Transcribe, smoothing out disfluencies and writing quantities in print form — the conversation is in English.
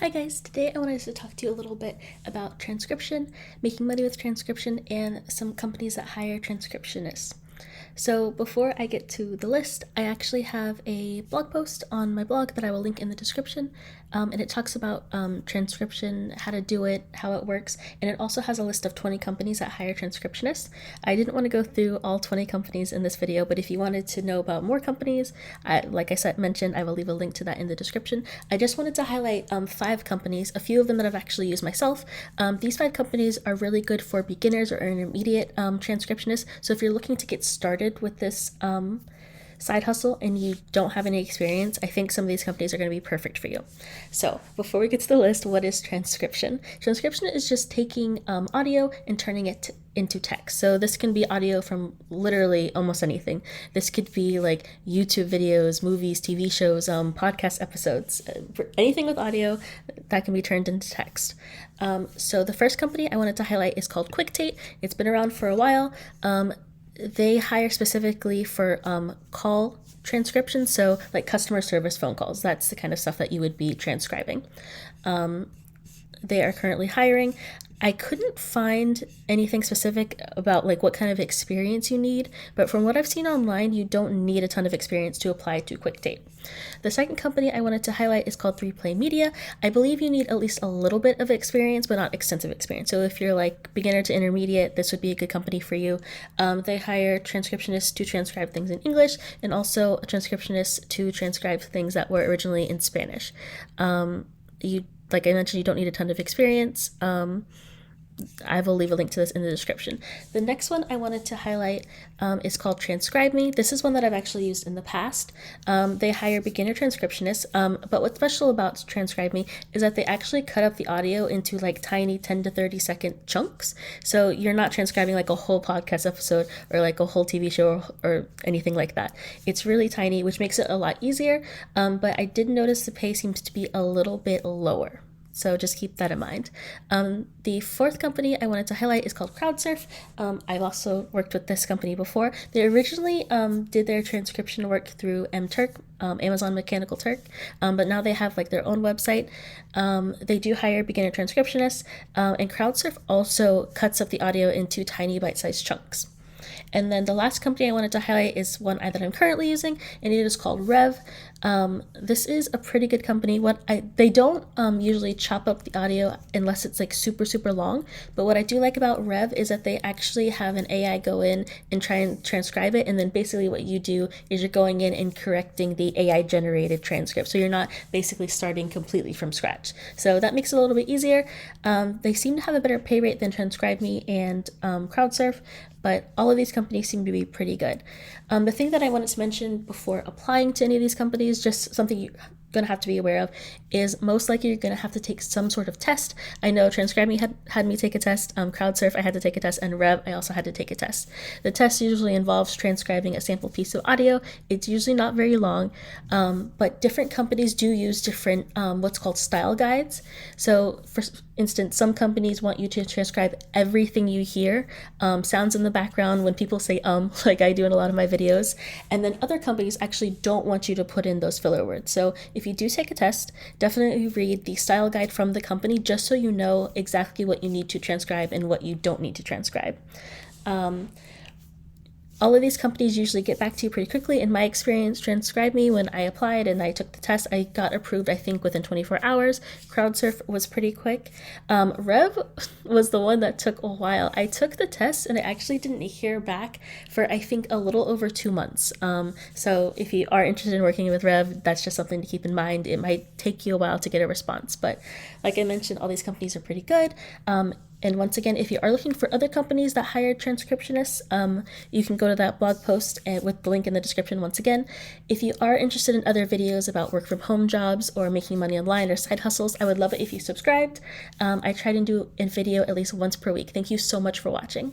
Hi guys, today I wanted to talk to you a little bit about transcription, making money with transcription, and some companies that hire transcriptionists. So before I get to the list, I actually have a blog post on my blog that I will link in the description, and it talks about transcription, how to do it, how it works, and it also has a list of 20 companies that hire transcriptionists. I didn't want to go through all 20 companies in this video, but if you wanted to know about more companies, like I mentioned, I will leave a link to that in the description. I just wanted to highlight 5 companies, a few of them that I've actually used myself. These 5 companies are really good for beginners or intermediate transcriptionists, so if you're looking to get started with this side hustle and you don't have any experience, I think some of these companies are going to be perfect for you. So before we get to the list, what is transcription? Transcription is just taking audio and turning it into text. So this can be audio from literally almost anything. This could be like YouTube videos, movies, TV shows, podcast episodes, anything with audio that can be turned into text. So the first company I wanted to highlight is called QuickTate. It's been around for a while. They hire specifically for call transcription, so like customer service phone calls. That's the kind of stuff that you would be transcribing. They are currently hiring. I couldn't find anything specific about like what kind of experience you need, but from what I've seen online, you don't need a ton of experience to apply to QuickTate. The second company I wanted to highlight is called 3Play Media. I believe you need at least a little bit of experience, but not extensive experience. So if you're like beginner to intermediate, this would be a good company for you. They hire transcriptionists to transcribe things in English and also transcriptionists to transcribe things that were originally in Spanish. Like I mentioned, you don't need a ton of experience. I will leave a link to this in the description. The next one I wanted to highlight is called TranscribeMe. This is one that I've actually used in the past. They hire beginner transcriptionists, but what's special about TranscribeMe is that they actually cut up the audio into like tiny 10 to 30 second chunks. So you're not transcribing like a whole podcast episode or like a whole TV show or anything like that. It's really tiny, which makes it a lot easier, but I did notice the pay seems to be a little bit lower. So just keep that in mind. The fourth company I wanted to highlight is called Crowdsurf. I've also worked with this company before. They originally did their transcription work through MTurk, Amazon Mechanical Turk, but now they have like their own website. They do hire beginner transcriptionists, and Crowdsurf also cuts up the audio into tiny bite-sized chunks. And then the last company I wanted to highlight is one that I'm currently using, and it is called Rev. This is a pretty good company. They don't usually chop up the audio unless it's like super, super long. But what I do like about Rev is that they actually have an AI go in and try and transcribe it. And then basically what you do is you're going in and correcting the AI generated transcript. So you're not basically starting completely from scratch. So that makes it a little bit easier. They seem to have a better pay rate than TranscribeMe and Crowdsurf, but all of these companies seem to be pretty good. The thing that I wanted to mention before applying to any of these companies, just something you're going to have to be aware of, is most likely you're going to have to take some sort of test. I know TranscribeMe had me take a test, Crowdsurf I had to take a test, and Rev I also had to take a test. The test usually involves transcribing a sample piece of audio. It's usually not very long, but different companies do use different what's called style guides. So for instance, some companies want you to transcribe everything you hear, sounds in the background when people say like I do in a lot of my videos, and then other companies actually don't want you to put in those filler words. So if you do take a test, definitely read the style guide from the company just so you know exactly what you need to transcribe and what you don't need to transcribe. All of these companies usually get back to you pretty quickly. In my experience, TranscribeMe, when I applied and I took the test, I got approved, I think, within 24 hours. Crowdsurf was pretty quick. Rev was the one that took a while. I took the test and I actually didn't hear back for, I think, a little over 2 months. So if you are interested in working with Rev, that's just something to keep in mind. It might take you a while to get a response, but like I mentioned, all these companies are pretty good. And once again, if you are looking for other companies that hire transcriptionists, you can go to that blog post with the link in the description once again. If you are interested in other videos about work from home jobs or making money online or side hustles, I would love it if you subscribed. I try to do a video at least once per week. Thank you so much for watching.